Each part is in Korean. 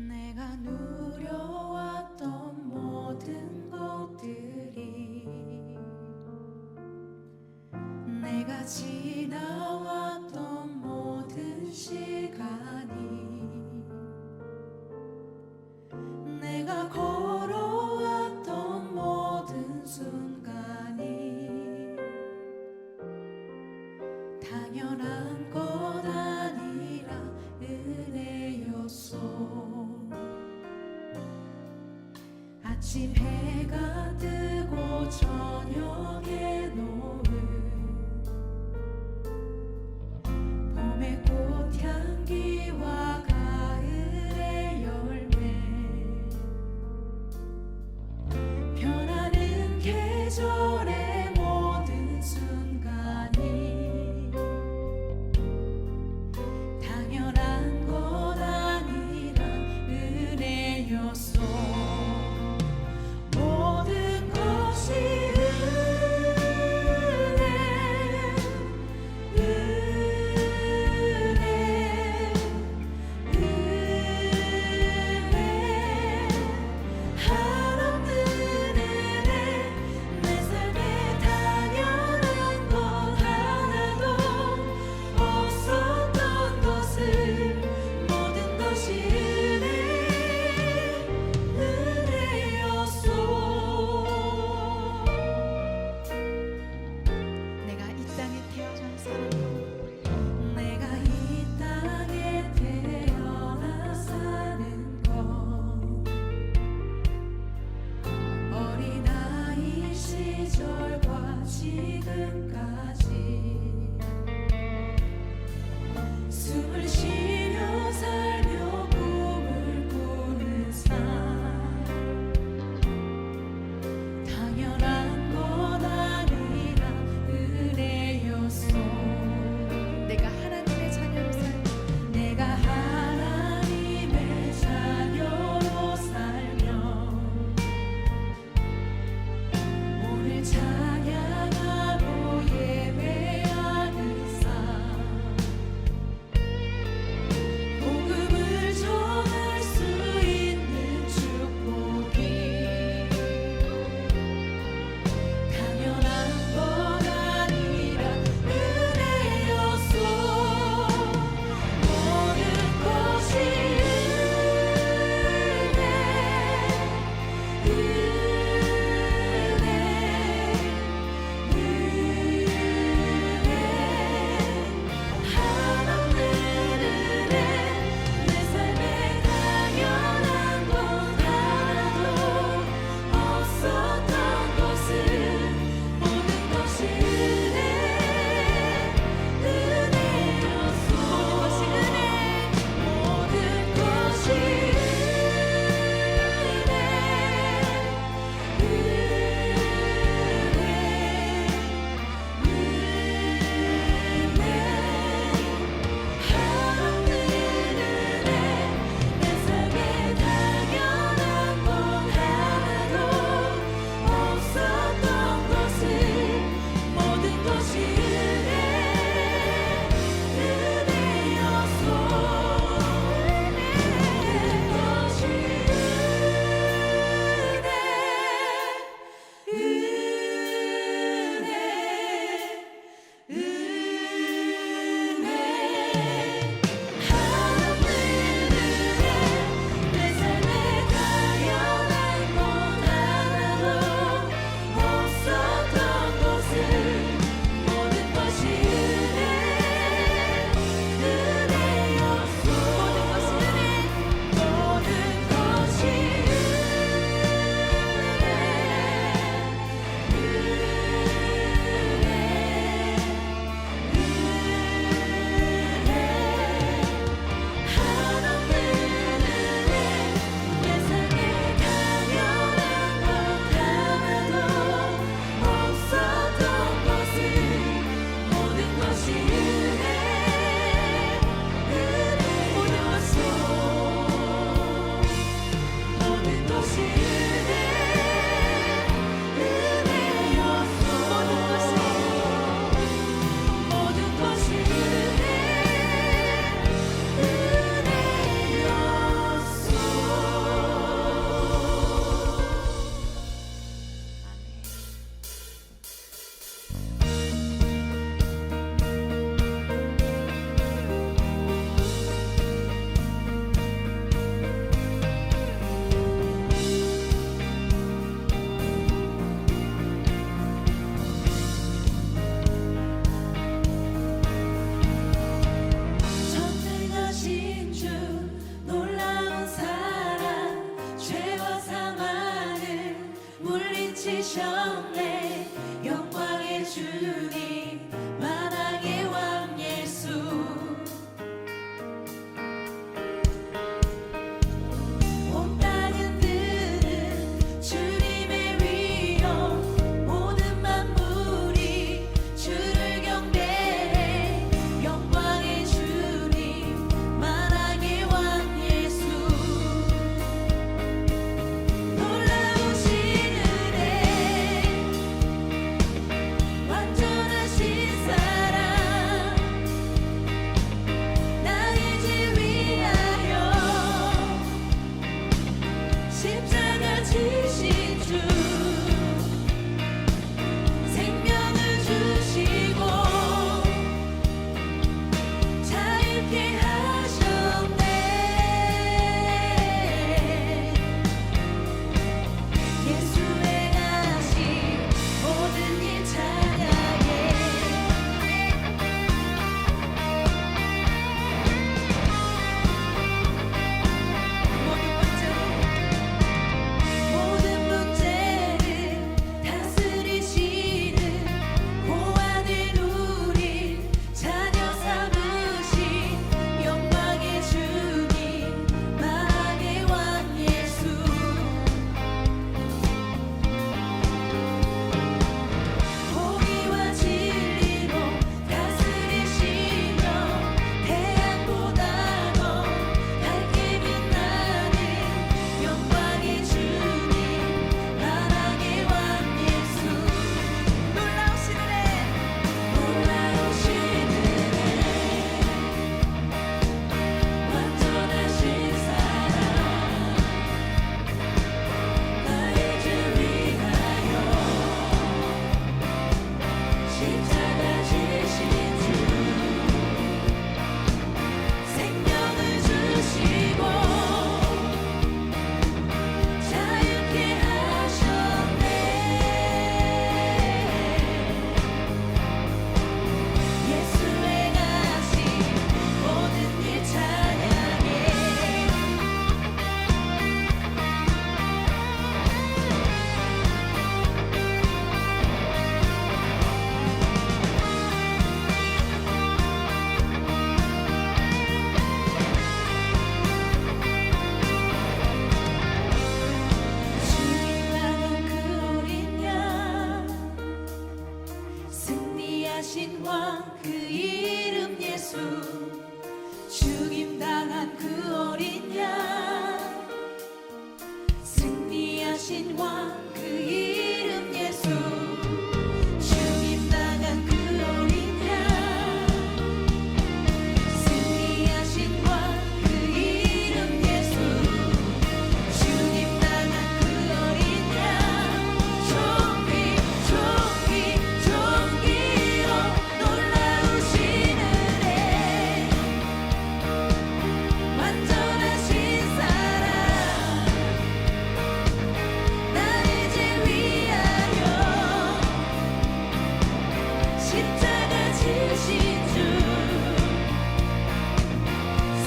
내가 누려왔던 모든 것들이, 내가 지나왔던 모든 시간이, 내가 걸어왔던 모든 순간이 당연한 것 아니라 은혜였소. 아침 해가 뜨고 저녁에 노을, 봄의 꽃향기와 가을의 열매, 변하는 계절의 모든 순간이 당연한 것 아니라 은혜였소.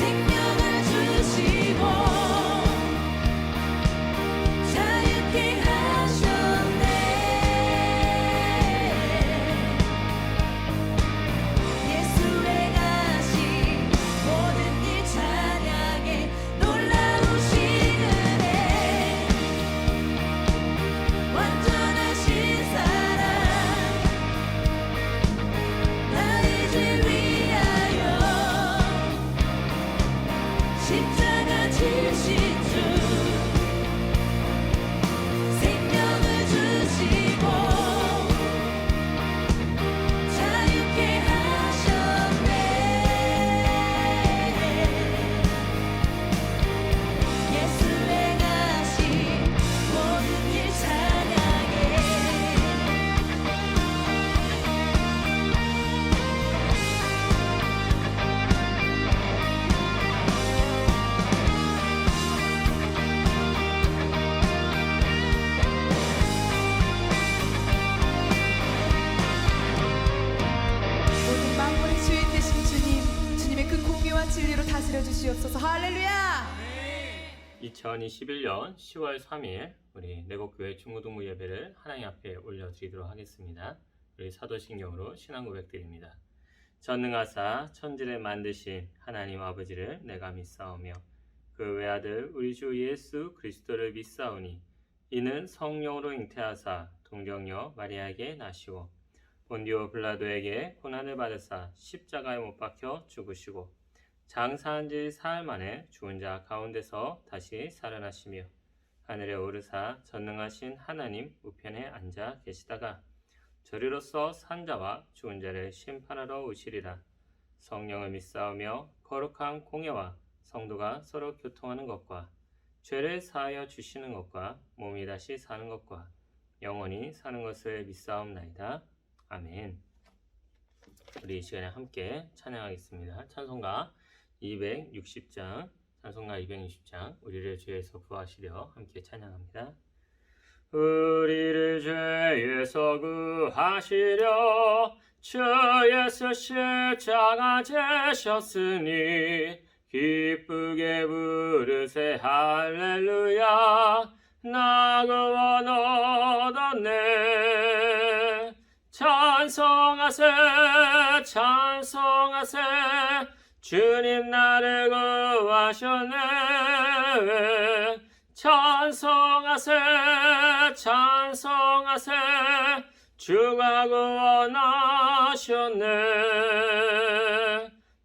생명을 주시고 자유케 하셨네. 예수 행하신 모든 일 찬양해. 놀라우신 은혜 완전하신 사랑 나의 죄 위하여 십자가 지신 주 생명을 주시고 자유케 하셨네. 예수 행하신 모든 일 찬양해. 모든 만물의 주인 되신 주님, 주님의 그 공의와 진리로 다스려 주시옵소서. 할렐루야. 2021년 10월 3일 우리 내곡교회 중고등부 예배를 하나님 앞에 올려드리도록 하겠습니다. 우리 사도신경으로 신앙 고백드립니다. 전능하사 천지를 만드신 하나님 아버지를 내가 믿사오며 그 외아들 우리 주 예수 그리스도를 믿사오니 이는 성령으로 잉태하사 동정녀 마리아에게 나시고 본디오 빌라도에게 고난을 받으사 십자가에 못 박혀 죽으시고 장사한 지 사흘 만에 죽은 자 가운데서 다시 살아나시며 하늘에 오르사 전능하신 하나님 우편에 앉아 계시다가 저리로서 산 자와 죽은 자를 심판하러 오시리라. 성령을 믿사오며 거룩한 공예와 성도가 서로 교통하는 것과 죄를 사하여 주시는 것과 몸이 다시 사는 것과 영원히 사는 것을 믿사옵나이다. 아멘. 우리 이 시간에 함께 찬양하겠습니다. 찬송가 260장, 찬송가 260장, 우리를 죄에서 구하시려 함께 찬양합니다. 우리를 죄에서 구하시려 주 예수 십자가 지셨으니 기쁘게 부르세 할렐루야. 나 구원 얻었네. 찬송하세 찬송하세 주님 나를 구하셨네. 찬송하세 찬송하세 주가 구원하셨네.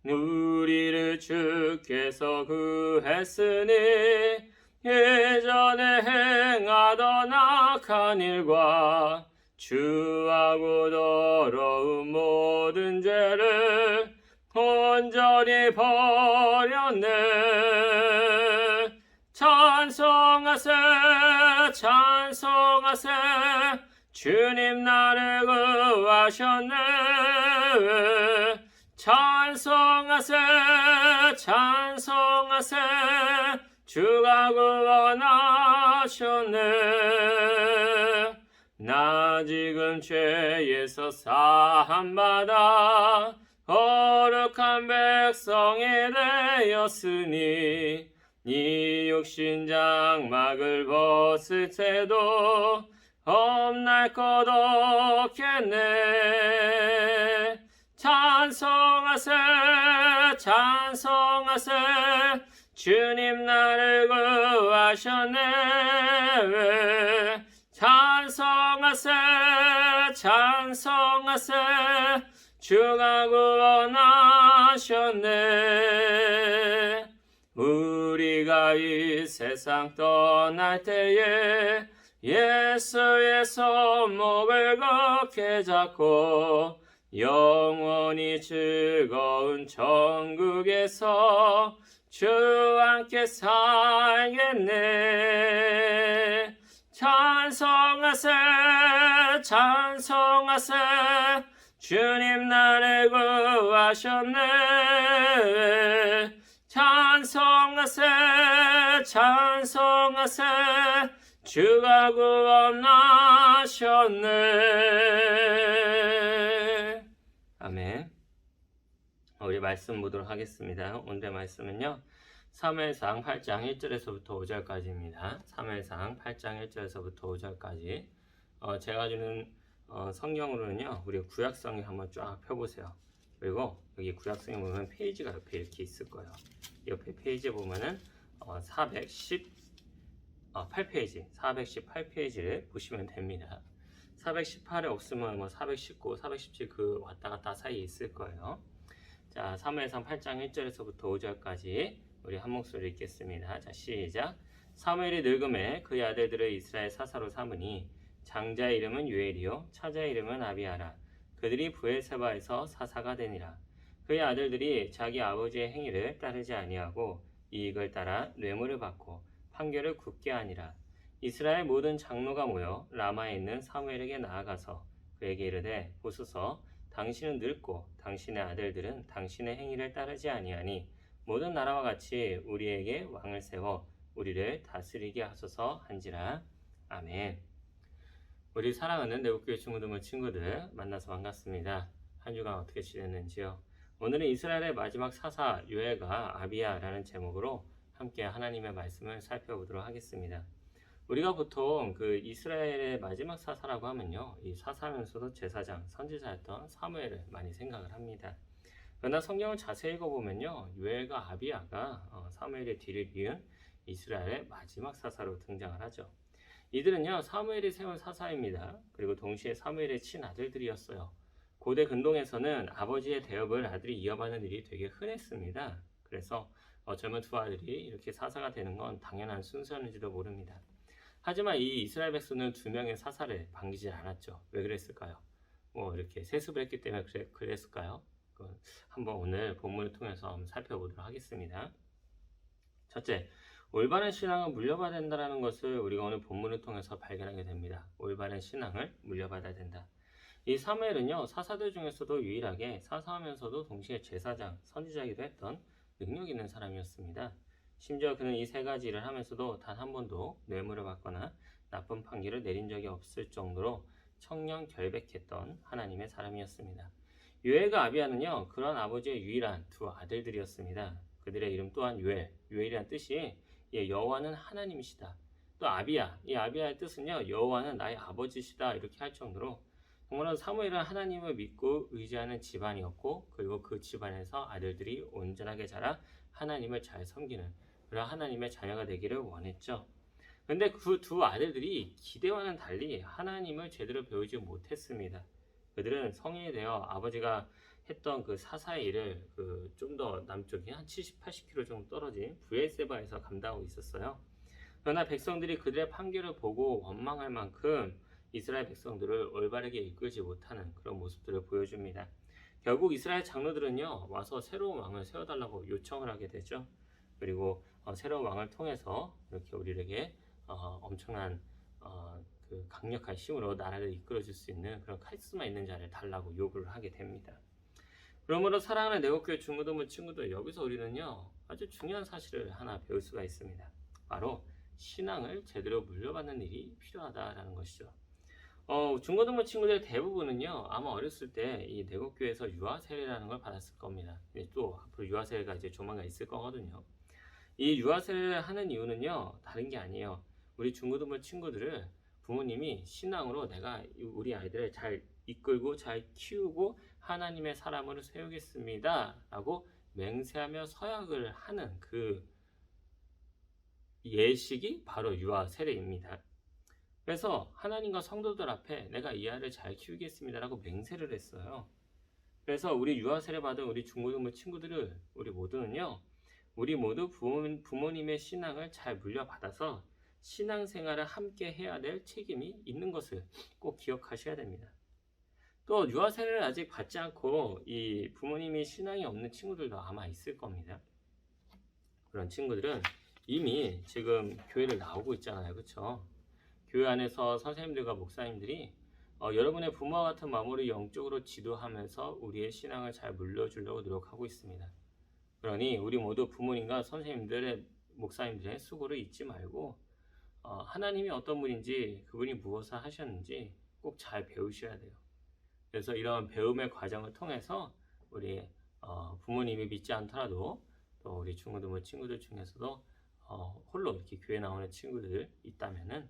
우리를 주께서 구했으니 예전에 행하던 악한 일과 주하고 더러운 모든 죄를 온전히 버렸네. 찬송하세 찬송하세 주님 나를 구하셨네. 찬송하세 찬송하세 주가 구원하셨네. 나 지금 죄에서 사함받아 거룩한 백성이 되었으니 이 육신 장막을 벗을 때도 없날 것 없겠네. 찬송하세 찬송하세 주님 나를 구하셨네. 찬송하세 찬송하세 주가 구원하셨네. 우리가 이 세상 떠날 때에 예수의 손목을 굳게 잡고 영원히 즐거운 천국에서 주와 함께 살겠네. 찬송하세 찬송하세 주님 나를 구하셨네. 찬송하세 찬송하세 주가 구원하셨네. 아멘. 우리 말씀 보도록 하겠습니다. 오늘의 말씀은요. 사무엘상 8장 1절에서부터 5절까지입니다. 사무엘상 8장 1절에서부터 5절까지. 제가 주는 성경으로는요. 우리 구약성경 한번 쫙 펴보세요. 그리고 여기 구약성경 보면 페이지가 옆에 이렇게 있을 거예요. 옆에 페이지에 보면은 418페이지, 418페이지를 보시면 됩니다. 418에 없으면 뭐 419, 417 그 왔다 갔다 사이에 있을 거예요. 자, 사무엘상 8장 1절에서부터 5절까지 우리 한 목소리 읽겠습니다. 자, 시작. 사무엘이 늙음에 그의 아들들을 이스라엘 사사로 삼으니 장자의 이름은 유엘이요 차자의 이름은 아비아라. 그들이 브엘세바에서 사사가 되니라. 그의 아들들이 자기 아버지의 행위를 따르지 아니하고 이익을 따라 뇌물을 받고 판결을 굽게 하니라. 이스라엘 모든 장로가 모여 라마에 있는 사무엘에게 나아가서 그에게 이르되 보소서 당신은 늙고 당신의 아들들은 당신의 행위를 따르지 아니하니 모든 나라와 같이 우리에게 왕을 세워 우리를 다스리게 하소서 한지라. 아멘. 우리 사랑하는 내국교회 친구들 만나서 반갑습니다. 한 주간 어떻게 지냈는지요? 오늘은 이스라엘의 마지막 사사 요엘과 아비야라는 제목으로 함께 하나님의 말씀을 살펴보도록 하겠습니다. 우리가 보통 그 이스라엘의 마지막 사사라고 하면요, 이 사사면서도 제사장, 선지자였던 사무엘을 많이 생각을 합니다. 그러나 성경을 자세히 읽어보면요, 요엘과 아비야가 사무엘의 뒤를 이은 이스라엘의 마지막 사사로 등장을 하죠. 이들은요, 사무엘이 세운 사사입니다. 그리고 동시에 사무엘의 친아들들이었어요. 고대 근동에서는 아버지의 대업을 아들이 이어받는 일이 되게 흔했습니다. 그래서 젊은 두 아들이 이렇게 사사가 되는 건 당연한 순서였는지도 모릅니다. 하지만 이 이스라엘 백성은 두 명의 사사를 반기지 않았죠. 왜 그랬을까요? 뭐 이렇게 세습을 했기 때문에 그랬을까요? 한번 오늘 본문을 통해서 한번 살펴보도록 하겠습니다. 첫째, 올바른 신앙을 물려받아야 된다는 것을 우리가 오늘 본문을 통해서 발견하게 됩니다. 올바른 신앙을 물려받아야 된다. 이 사무엘은요, 사사들 중에서도 유일하게 사사하면서도 동시에 제사장, 선지자이기도 했던 능력 있는 사람이었습니다. 심지어 그는 이 세 가지 일을 하면서도 단 한 번도 뇌물을 받거나 나쁜 판결을 내린 적이 없을 정도로 청렴 결백했던 하나님의 사람이었습니다. 요엘과 아비야는요, 그런 아버지의 유일한 두 아들들이었습니다. 그들의 이름 또한 요엘이란 뜻이 여호와는 하나님이시다. 또 아비야, 이 아비야의 뜻은요, 여호와는 나의 아버지시다 이렇게 할 정도로 정말로 사무엘은 하나님을 믿고 의지하는 집안이었고, 그리고 그 집안에서 아들들이 온전하게 자라 하나님을 잘 섬기는 그런 하나님의 자녀가 되기를 원했죠. 그런데 그 두 아들들이 기대와는 달리 하나님을 제대로 배우지 못했습니다. 그들은 성인이 되어 아버지가 했던 그 사사의 일을 좀 더 남쪽이 한 70, 80km 정도 떨어진 브엘세바에서 감당하고 있었어요. 그러나 백성들이 그들의 판결을 보고 원망할 만큼 이스라엘 백성들을 올바르게 이끌지 못하는 그런 모습들을 보여줍니다. 결국 이스라엘 장로들은요, 와서 새로운 왕을 세워달라고 요청을 하게 되죠. 그리고 새로운 왕을 통해서 이렇게 우리에게 엄청난 그 강력한 힘으로 나라를 이끌어줄 수 있는 그런 카리스마 있는 자를 달라고 요구를 하게 됩니다. 그러므로 사랑하는 내국교회 친구들, 여기서 우리는요, 아주 중요한 사실을 하나 배울 수가 있습니다. 바로 신앙을 제대로 물려받는 일이 필요하다라는 것이죠. 중고등부 친구들 대부분은요, 아마 어렸을 때 이 내국교회에서 유아 세례라는 걸 받았을 겁니다. 또 앞으로 유아 세례가 이제 조만간 있을 거거든요. 이 유아 세례를 하는 이유는요, 다른 게 아니에요. 우리 중고등부 친구들을 부모님이 신앙으로 내가 우리 아이들을 잘 이끌고 잘 키우고 하나님의 사람으로 세우겠습니다 라고 맹세하며 서약을 하는 그 예식이 바로 유아 세례입니다. 그래서 하나님과 성도들 앞에 내가 이 아이를 잘 키우겠습니다 라고 맹세를 했어요. 그래서 우리 유아 세례 받은 우리 중고등부 친구들을 우리 모두는요, 우리 모두 부모님의 신앙을 잘 물려받아서 신앙생활을 함께 해야 될 책임이 있는 것을 꼭 기억하셔야 됩니다. 또 유아 세례를 아직 받지 않고 이 부모님이 신앙이 없는 친구들도 아마 있을 겁니다. 그런 친구들은 이미 지금 교회를 나오고 있잖아요. 그렇죠? 교회 안에서 선생님들과 목사님들이 여러분의 부모와 같은 마음으로 영적으로 지도하면서 우리의 신앙을 잘 물려주려고 노력하고 있습니다. 그러니 우리 모두 부모님과 선생님들의 목사님들의 수고를 잊지 말고 하나님이 어떤 분인지, 그분이 무엇을 하셨는지 꼭 잘 배우셔야 돼요. 그래서 이런 배움의 과정을 통해서 우리 부모님이 믿지 않더라도 또 우리 중고등부 친구들 중에서도 홀로 이렇게 교회 나오는 친구들 있다면은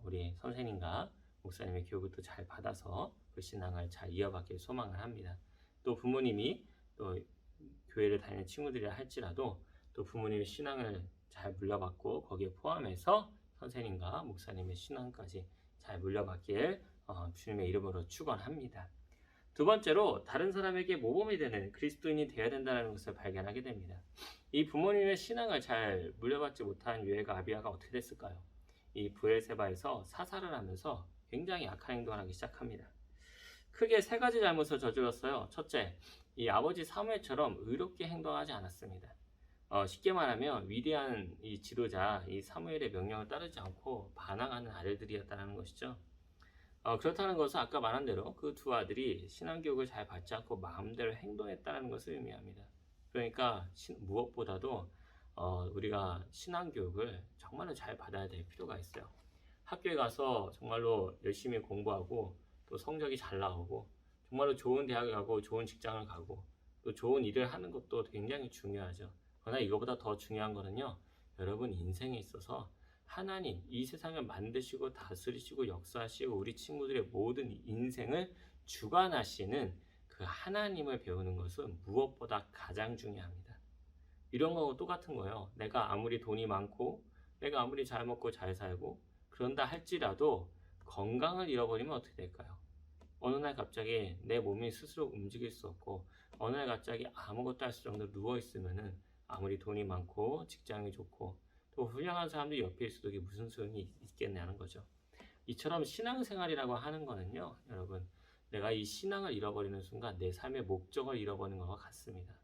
우리 선생님과 목사님의 교육을 또 잘 받아서 그 신앙을 잘 이어받길 소망을 합니다. 또 부모님이 또 교회를 다니는 친구들이라 할지라도 또 부모님의 신앙을 잘 물려받고 거기에 포함해서 선생님과 목사님의 신앙까지 잘 물려받길 주님의 이름으로 축원합니다. 두 번째로 다른 사람에게 모범이 되는 그리스도인이 되어야 된다는 것을 발견하게 됩니다. 이 부모님의 신앙을 잘 물려받지 못한 유엘과 아비야가 어떻게 됐을까요? 이 브엘세바에서 사살을 하면서 굉장히 악한 행동을 하기 시작합니다. 크게 세 가지 잘못을 저질렀어요. 첫째, 이 아버지 사무엘처럼 의롭게 행동하지 않았습니다. 쉽게 말하면 위대한 이 지도자 이 사무엘의 명령을 따르지 않고 반항하는 아들들이었다는 것이죠. 그렇다는 것은 아까 말한 대로 그 두 아들이 신앙교육을 잘 받지 않고 마음대로 행동했다는 것을 의미합니다. 그러니까 무엇보다도 우리가 신앙교육을 정말로 잘 받아야 될 필요가 있어요. 학교에 가서 정말로 열심히 공부하고 또 성적이 잘 나오고 정말로 좋은 대학에 가고 좋은 직장을 가고 또 좋은 일을 하는 것도 굉장히 중요하죠. 그러나 이거보다 더 중요한 거는요, 여러분 인생에 있어서 하나님 이 세상을 만드시고 다스리시고 역사하시고 우리 친구들의 모든 인생을 주관하시는 그 하나님을 배우는 것은 무엇보다 가장 중요합니다. 이런 거하고 똑같은 거예요. 내가 아무리 돈이 많고 내가 아무리 잘 먹고 잘 살고 그런다 할지라도 건강을 잃어버리면 어떻게 될까요? 어느 날 갑자기 내 몸이 스스로 움직일 수 없고 어느 날 갑자기 아무것도 할 수 없는 정도로 누워있으면은 아무리 돈이 많고 직장이 좋고 또 훌륭한 사람들이 옆에 있어도 이게 무슨 소용이 있겠냐는 거죠. 이처럼 신앙생활이라고 하는 거는요, 여러분, 내가 이 신앙을 잃어버리는 순간 내 삶의 목적을 잃어버리는 것과 같습니다.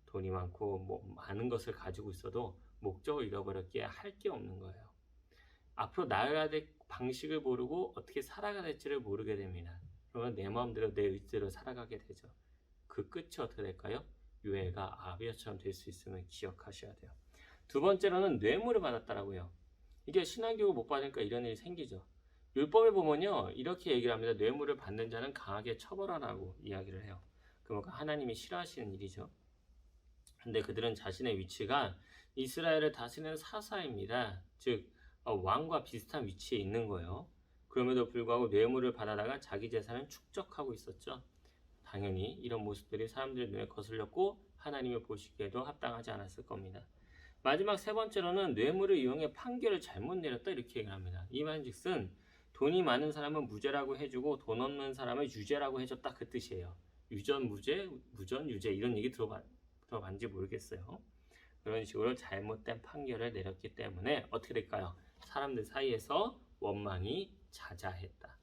돈이 많고 많은 것을 가지고 있어도 목적을 잃어버렸기에 할 게 없는 거예요. 앞으로 나아가야 될 방식을 모르고 어떻게 살아가야 될지를 모르게 됩니다. 그러면 내 마음대로 내 의지대로 살아가게 되죠. 그 끝이 어떻게 될까요? 유엘과 아비야처럼 될 수 있음을 기억하셔야 돼요. 두 번째로는 뇌물을 받았다라고요. 이게 신앙교육을 못 받으니까 이런 일이 생기죠. 율법에 보면요, 이렇게 얘기를 합니다. 뇌물을 받는 자는 강하게 처벌하라고 이야기를 해요. 그러니까 하나님이 싫어하시는 일이죠. 근데 그들은 자신의 위치가 이스라엘을 다스리는 사사입니다. 즉 왕과 비슷한 위치에 있는 거예요. 그럼에도 불구하고 뇌물을 받아다가 자기 재산을 축적하고 있었죠. 당연히 이런 모습들이 사람들의 눈에 거슬렸고 하나님을 보시기에도 합당하지 않았을 겁니다. 마지막 세 번째로는 뇌물을 이용해 판결을 잘못 내렸다 이렇게 얘기를 합니다. 이 말인즉슨 돈이 많은 사람은 무죄라고 해주고 돈 없는 사람을 유죄라고 해줬다 그 뜻이에요. 유전 무죄, 무전 유죄 이런 얘기 들어봤는지 모르겠어요. 그런 식으로 잘못된 판결을 내렸기 때문에 어떻게 될까요? 사람들 사이에서 원망이 자자했다.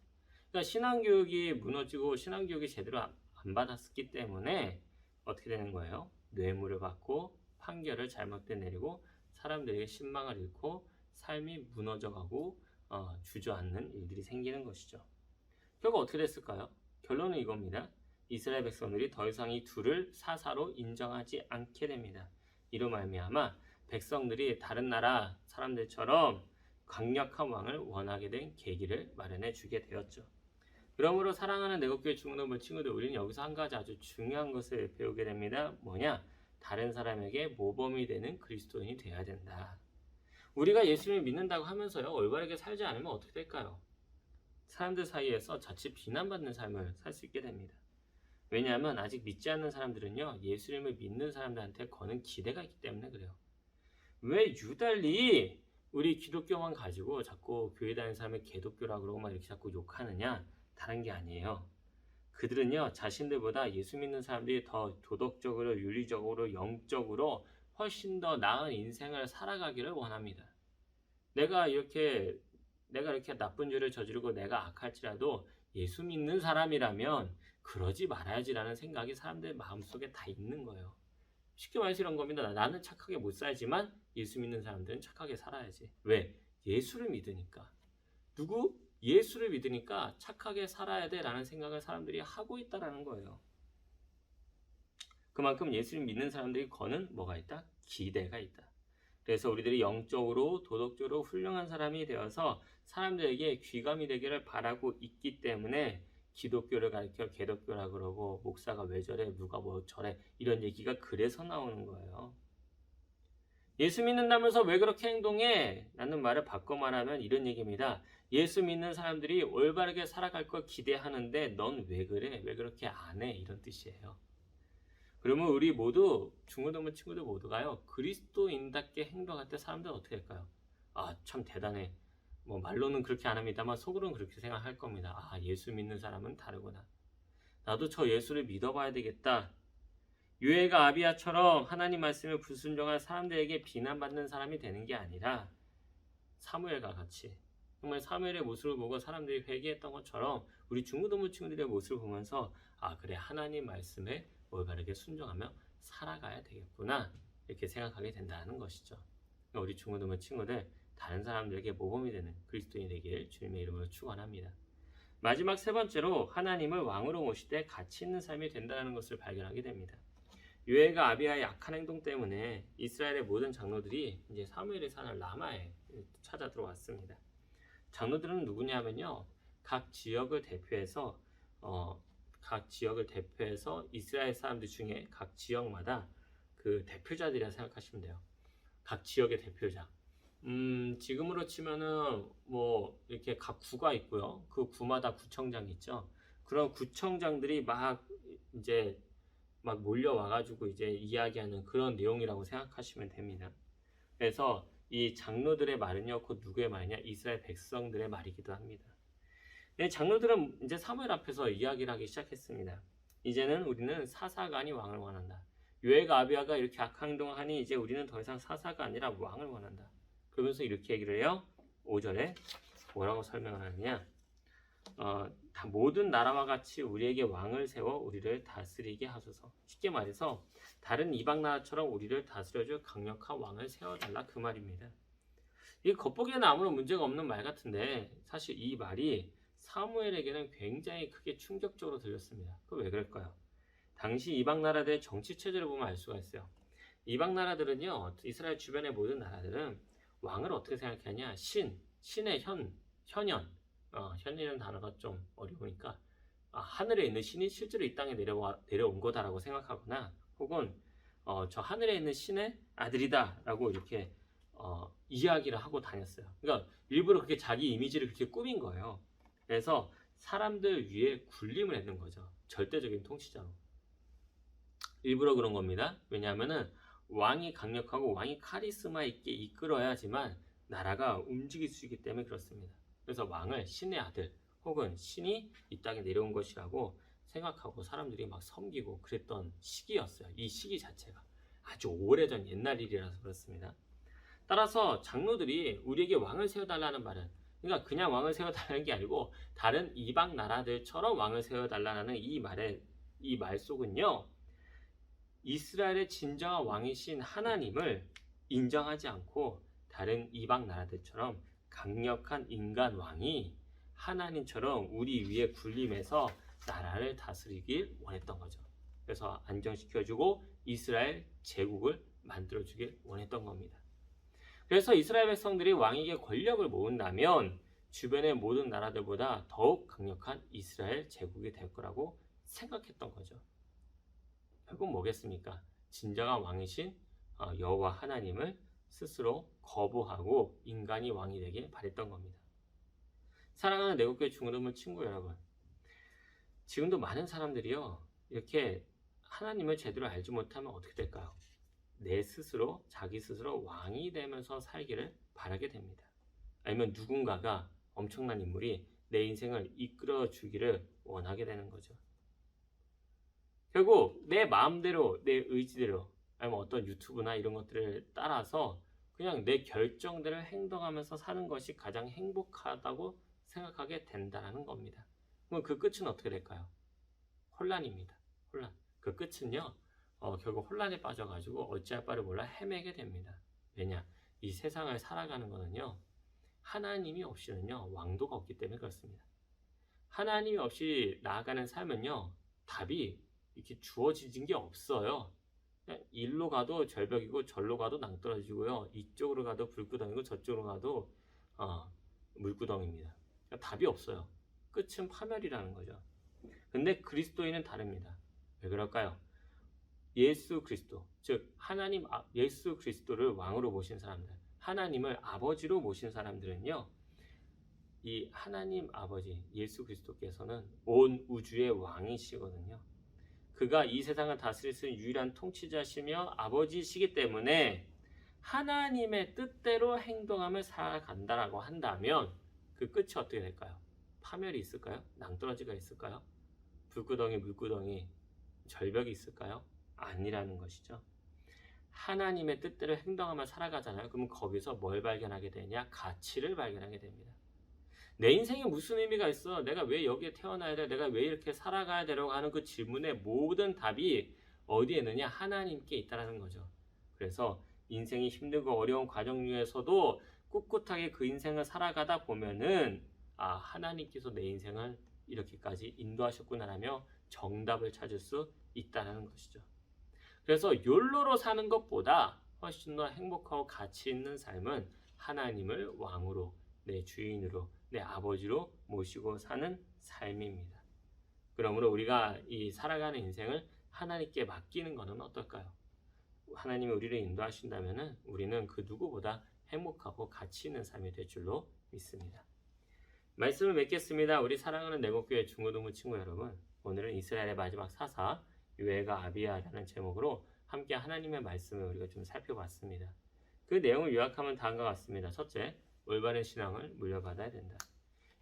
그러니까 신앙교육이 무너지고 신앙교육이 제대로 안 받았기 때문에 어떻게 되는 거예요? 뇌물을 받고 판결을 잘못돼 내리고 사람들에게 신망을 잃고 삶이 무너져가고 주저앉는 일들이 생기는 것이죠. 결국 어떻게 됐을까요? 결론은 이겁니다. 이스라엘 백성들이 더 이상 이 둘을 사사로 인정하지 않게 됩니다. 이로 말미암아 백성들이 다른 나라 사람들처럼 강력한 왕을 원하게 된 계기를 마련해 주게 되었죠. 그러므로 사랑하는 내국교회 중고등부 친구들, 우리는 여기서 한 가지 아주 중요한 것을 배우게 됩니다. 뭐냐? 다른 사람에게 모범이 되는 그리스도인이 되어야 된다. 우리가 예수님을 믿는다고 하면서요, 올바르게 살지 않으면 어떻게 될까요? 사람들 사이에서 자칫 비난받는 삶을 살 수 있게 됩니다. 왜냐하면 아직 믿지 않는 사람들은요, 예수님을 믿는 사람들한테 거는 기대가 있기 때문에 그래요. 왜 유달리 우리 기독교만 가지고 자꾸 교회 다니는 사람을 개독교라고 그러고 막 이렇게 자꾸 욕하느냐? 다른 게 아니에요. 그들은요, 자신들보다 예수 믿는 사람들이 더 도덕적으로, 윤리적으로, 영적으로 훨씬 더 나은 인생을 살아가기를 원합니다. 내가 이렇게 나쁜 죄를 저지르고 내가 악할지라도 예수 믿는 사람이라면 그러지 말아야지라는 생각이 사람들 마음속에 다 있는 거예요. 쉽게 말해서 이런 겁니다. 나는 착하게 못 살지만 예수 믿는 사람들은 착하게 살아야지. 왜? 예수를 믿으니까. 누구? 예수를 믿으니까 착하게 살아야 돼라는 생각을 사람들이 하고 있다라는 거예요. 그만큼 예수를 믿는 사람들이 거는 뭐가 있다? 기대가 있다. 그래서 우리들이 영적으로 도덕적으로 훌륭한 사람이 되어서 사람들에게 귀감이 되기를 바라고 있기 때문에 기독교를 가르쳐 개독교라 그러고 목사가 왜 저래 누가 뭐 저래 이런 얘기가 그래서 나오는 거예요. 예수 믿는다면서 왜 그렇게 행동해? 라는 말을 바꿔 말하면 이런 얘기입니다. 예수 믿는 사람들이 올바르게 살아갈 걸 기대하는데 넌 왜 그래? 왜 그렇게 안 해? 이런 뜻이에요. 그러면 우리 모두 중고등부 친구들 모두가요. 그리스도인답게 행동할 때 사람들은 어떻게 할까요? 아, 참 대단해. 뭐 말로는 그렇게 안 합니다만 속으로는 그렇게 생각할 겁니다. 아, 예수 믿는 사람은 다르구나. 나도 저 예수를 믿어봐야 되겠다. 유해가 아비야처럼 하나님 말씀에 불순종한 사람들에게 비난받는 사람이 되는 게 아니라 사무엘과 같이 정말 사무엘의 모습을 보고 사람들이 회개했던 것처럼 우리 중고등부 친구들의 모습을 보면서 아 그래 하나님 말씀에 올바르게 순종하며 살아가야 되겠구나 이렇게 생각하게 된다는 것이죠. 우리 중고등부 친구들 다른 사람들에게 모범이 되는 그리스도인이 되길 주님의 이름으로 축원합니다. 마지막 세 번째로 하나님을 왕으로 모실 때 가치 있는 삶이 된다는 것을 발견하게 됩니다. 유해가 아비야의 약한 행동 때문에 이스라엘의 모든 장로들이 이제 사무엘이 사는 라마에 찾아 들어왔습니다. 장로들은 누구냐면요, 각 지역을 대표해서 이스라엘 사람들 중에 각 지역마다 그 대표자들이라 생각하시면 돼요. 각 지역의 대표자. 지금으로 치면은 뭐 이렇게 각 구가 있고요. 그 구마다 구청장이 있죠. 그런 구청장들이 막 몰려와가지고 이제 이야기하는 그런 내용이라고 생각하시면 됩니다. 그래서 이 장로들의 말은요, 그 누구의 말이냐? 이스라엘 백성들의 말이기도 합니다. 네, 장로들은 이제 사무엘 앞에서 이야기를 하기 시작했습니다. 이제는 우리는 사사가 아닌 왕을 원한다. 유해가 아비야가 이렇게 악한 행동을 하니 이제 우리는 더 이상 사사가 아니라 왕을 원한다. 그러면서 이렇게 얘기를 해요. 5절에 뭐라고 설명을 하느냐? 모든 나라와 같이 우리에게 왕을 세워 우리를 다스리게 하소서. 쉽게 말해서 다른 이방 나라처럼 우리를 다스려줄 강력한 왕을 세워달라 그 말입니다. 이 겉보기에는 아무런 문제가 없는 말 같은데 사실 이 말이 사무엘에게는 굉장히 크게 충격적으로 들렸습니다. 그 왜 그럴까요? 당시 이방 나라들의 정치 체제를 보면 알 수가 있어요. 이방 나라들은요, 이스라엘 주변의 모든 나라들은 왕을 어떻게 생각하냐? 신의 현현. 현이라는 단어가 좀 어려우니까 하늘에 있는 신이 실제로 이 땅에 내려온 거다라고 생각하거나 혹은 저 하늘에 있는 신의 아들이다 라고 이렇게 이야기를 하고 다녔어요. 그러니까 일부러 그렇게 자기 이미지를 그렇게 꾸민 거예요. 그래서 사람들 위에 군림을 했는 거죠. 절대적인 통치자로. 일부러 그런 겁니다. 왜냐하면은 왕이 강력하고 왕이 카리스마 있게 이끌어야지만 나라가 움직일 수 있기 때문에 그렇습니다. 그래서 왕을 신의 아들 혹은 신이 이 땅에 내려온 것이라고 생각하고 사람들이 막 섬기고 그랬던 시기였어요. 이 시기 자체가 아주 오래전 옛날 일이라서 그렇습니다. 따라서 장로들이 우리에게 왕을 세워달라는 말은 그러니까 그냥 왕을 세워달라는 게 아니고 다른 이방 나라들처럼 왕을 세워달라는 이 말 속은요, 이스라엘의 진정한 왕이신 하나님을 인정하지 않고 다른 이방 나라들처럼 강력한 인간 왕이 하나님처럼 우리 위에 군림해서 나라를 다스리길 원했던 거죠. 그래서 안정시켜주고 이스라엘 제국을 만들어주길 원했던 겁니다. 그래서 이스라엘 백성들이 왕에게 권력을 모은다면 주변의 모든 나라들보다 더욱 강력한 이스라엘 제국이 될 거라고 생각했던 거죠. 결국 뭐겠습니까? 진정한 왕이신 여호와 하나님을 스스로 거부하고 인간이 왕이 되길 바랬던 겁니다. 사랑하는 내국교회 중고등부 친구 여러분, 지금도 많은 사람들이요 이렇게 하나님을 제대로 알지 못하면 어떻게 될까요? 자기 스스로 왕이 되면서 살기를 바라게 됩니다. 아니면 누군가가 엄청난 인물이 내 인생을 이끌어 주기를 원하게 되는 거죠. 결국 내 마음대로 내 의지대로 아니면 어떤 유튜브나 이런 것들을 따라서 그냥 내 결정대로 행동하면서 사는 것이 가장 행복하다고 생각하게 된다는 겁니다. 그럼 그 끝은 어떻게 될까요? 혼란입니다. 혼란. 그 끝은요, 결국 혼란에 빠져가지고 어찌할 바를 몰라 헤매게 됩니다. 왜냐? 이 세상을 살아가는 거는요, 하나님이 없이는요, 왕도가 없기 때문에 그렇습니다. 하나님이 없이 나아가는 삶은요, 답이 이렇게 주어지는 게 없어요. 그냥 일로 가도 절벽이고 절로 가도 낭떠러지고요. 이쪽으로 가도 불구덩이고 저쪽으로 가도 물구덩이입니다. 그러니까 답이 없어요. 끝은 파멸이라는 거죠. 근데 그리스도인은 다릅니다. 왜 그럴까요? 예수 그리스도, 즉 하나님 예수 그리스도를 왕으로 모신 사람들, 하나님을 아버지로 모신 사람들은요, 이 하나님 아버지 예수 그리스도께서는 온 우주의 왕이시거든요. 그가 이 세상을 다스릴 수 있는 유일한 통치자시며 아버지시기 때문에 하나님의 뜻대로 행동하며 살아간다라고 한다면 그 끝이 어떻게 될까요? 파멸이 있을까요? 낭떠러지가 있을까요? 불구덩이, 물구덩이, 절벽이 있을까요? 아니라는 것이죠. 하나님의 뜻대로 행동하며 살아가잖아요. 그러면 거기서 뭘 발견하게 되냐? 가치를 발견하게 됩니다. 내 인생에 무슨 의미가 있어? 내가 왜 여기에 태어나야 돼? 내가 왜 이렇게 살아가야 되려고 하는 그 질문의 모든 답이 어디에 있느냐? 하나님께 있다는 거죠. 그래서 인생이 힘들고 어려운 과정 중에서도 꿋꿋하게 그 인생을 살아가다 보면은 하나님께서 내 인생을 이렇게까지 인도하셨구나라며 정답을 찾을 수 있다는 것이죠. 그래서 욜로로 사는 것보다 훨씬 더 행복하고 가치 있는 삶은 하나님을 왕으로, 내 주인으로, 내 아버지로 모시고 사는 삶입니다. 그러므로 우리가 이 살아가는 인생을 하나님께 맡기는 것은 어떨까요? 하나님이 우리를 인도하신다면 우리는 그 누구보다 행복하고 가치 있는 삶이 될 줄로 믿습니다. 말씀을 맺겠습니다. 우리 사랑하는 내곡교회 중고등부 친구 여러분, 오늘은 이스라엘의 마지막 사사 요엘과 아비야라는 제목으로 함께 하나님의 말씀을 우리가 좀 살펴봤습니다. 그 내용을 요약하면 다음과 같습니다. 첫째, 올바른 신앙을 물려받아야 된다.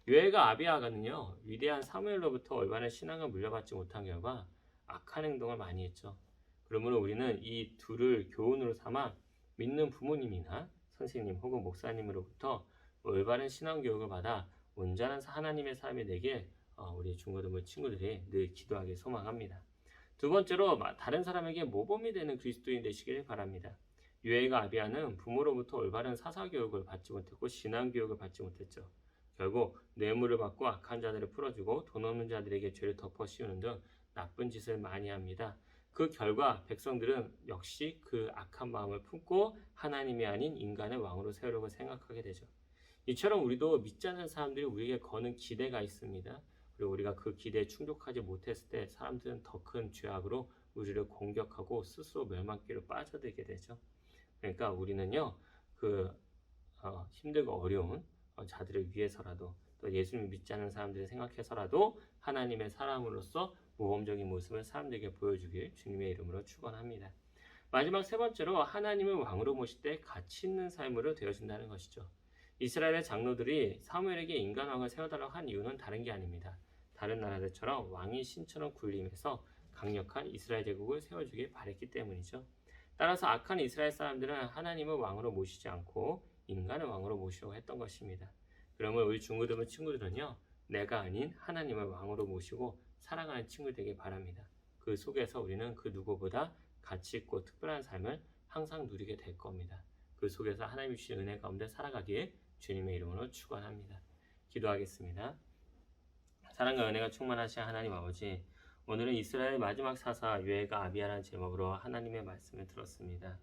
요엘과 아비야가는요, 위대한 사무엘로부터 올바른 신앙을 물려받지 못한 결과 악한 행동을 많이 했죠. 그러므로 우리는 이 둘을 교훈으로 삼아 믿는 부모님이나 선생님 혹은 목사님으로부터 올바른 신앙 교육을 받아 온전한 하나님의 삶이 되길 우리 중고등부 친구들이 늘 기도하기 소망합니다. 두 번째로 다른 사람에게 모범이 되는 그리스도인 되시길 바랍니다. 요엘과 아비야는 부모로부터 올바른 사사 교육을 받지 못했고 신앙 교육을 받지 못했죠. 결국 뇌물을 받고 악한 자들을 풀어주고 돈 없는 자들에게 죄를 덮어 씌우는 등 나쁜 짓을 많이 합니다. 그 결과 백성들은 역시 그 악한 마음을 품고 하나님이 아닌 인간의 왕으로 세우려고 생각하게 되죠. 이처럼 우리도 믿지 않는 사람들이 우리에게 거는 기대가 있습니다. 그리고 우리가 그 기대에 충족하지 못했을 때 사람들은 더 큰 죄악으로 우리를 공격하고 스스로 멸망길로 빠져들게 되죠. 그러니까 우리는요, 힘들고 어려운 자들을 위해서라도 또 예수님을 믿지 않는 사람들을 생각해서라도 하나님의 사람으로서 모범적인 모습을 사람들에게 보여주길 주님의 이름으로 축원합니다. 마지막 세 번째로 하나님을 왕으로 모실 때 가치 있는 삶으로 되어준다는 것이죠. 이스라엘의 장로들이 사무엘에게 인간 왕을 세워달라고 한 이유는 다른 게 아닙니다. 다른 나라들처럼 왕이 신처럼 군림해서 강력한 이스라엘 제국을 세워주길 바랬기 때문이죠. 따라서 악한 이스라엘 사람들은 하나님을 왕으로 모시지 않고 인간을 왕으로 모시려고 했던 것입니다. 그러면 우리 중고등부 친구들은요, 내가 아닌 하나님을 왕으로 모시고 사랑하는 친구 되길 바랍니다. 그 속에서 우리는 그 누구보다 가치 있고 특별한 삶을 항상 누리게 될 겁니다. 그 속에서 하나님 주신 은혜 가운데 살아가기에 주님의 이름으로 축원합니다. 기도하겠습니다. 사랑과 은혜가 충만하신 하나님 아버지, 오늘은 이스라엘 마지막 사사 요엘과 아비야라는 제목으로 하나님의 말씀을 들었습니다.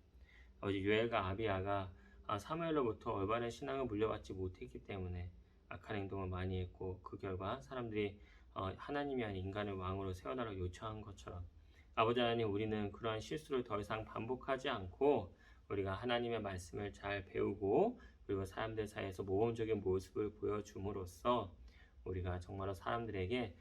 아버지, 요엘과 아비야가 사무엘로부터 올바른 신앙을 물려받지 못했기 때문에 악한 행동을 많이 했고 그 결과 사람들이 하나님이 아닌 인간을 왕으로 세워달라고 요청한 것처럼 아버지 하나님, 우리는 그러한 실수를 더 이상 반복하지 않고 우리가 하나님의 말씀을 잘 배우고 그리고 사람들 사이에서 모범적인 모습을 보여줌으로써 우리가 정말로 사람들에게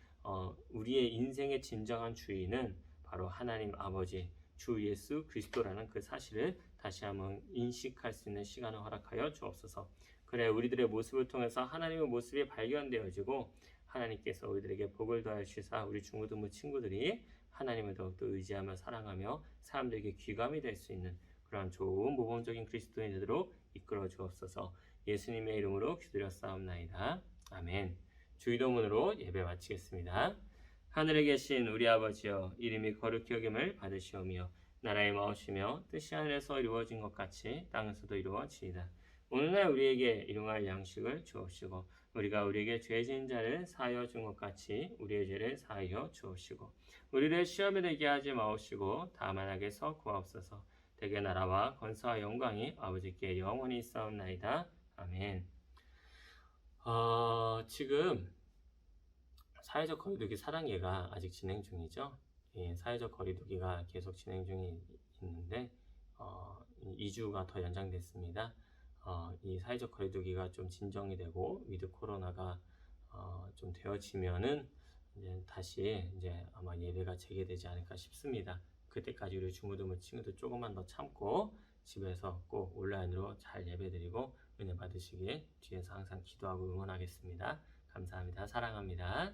우리의 인생의 진정한 주인은 바로 하나님 아버지 주 예수 그리스도라는 그 사실을 다시 한번 인식할 수 있는 시간을 허락하여 주옵소서. 그래 우리들의 모습을 통해서 하나님의 모습이 발견되어지고 하나님께서 우리들에게 복을 더하여 주시사 우리 중고등부 친구들이 하나님을 더욱더 의지하며 사랑하며 사람들에게 귀감이 될 수 있는 그러한 좋은 모범적인 그리스도인으로 이끌어 주옵소서. 예수님의 이름으로 기도드렸사옵나이다. 아멘. 주기도문으로 예배 마치겠습니다. 하늘에 계신 우리 아버지여, 이름이 거룩히 여김을 받으시오며 나라의 마옵시며 뜻이 하늘에서 이루어진 것 같이 땅에서도 이루어지이다. 오늘날 우리에게 일용할 양식을 주옵시고 우리가 우리에게 죄 지은 자를 사하여 준 것 같이 우리의 죄를 사하여 주옵시고 우리를 시험에 들게 하지 마옵시고 다만 악에서 구하옵소서. 대개 나라와 권세와 영광이 아버지께 영원히 있사옵나이다. 아멘. 지금 사회적 거리두기 사랑예가 아직 진행 중이죠. 예, 사회적 거리두기가 계속 진행 중에 있는데 2주가 더 연장됐습니다. 이 사회적 거리두기가 좀 진정이 되고 위드 코로나가 좀 되어지면은 이제 다시 이제 아마 예배가 재개되지 않을까 싶습니다. 그때까지 우리 중고등부 친구들 조금만 더 참고 집에서 꼭 온라인으로 잘 예배드리고 은혜 받으시길 뒤에서 항상 기도하고 응원하겠습니다. 감사합니다. 사랑합니다.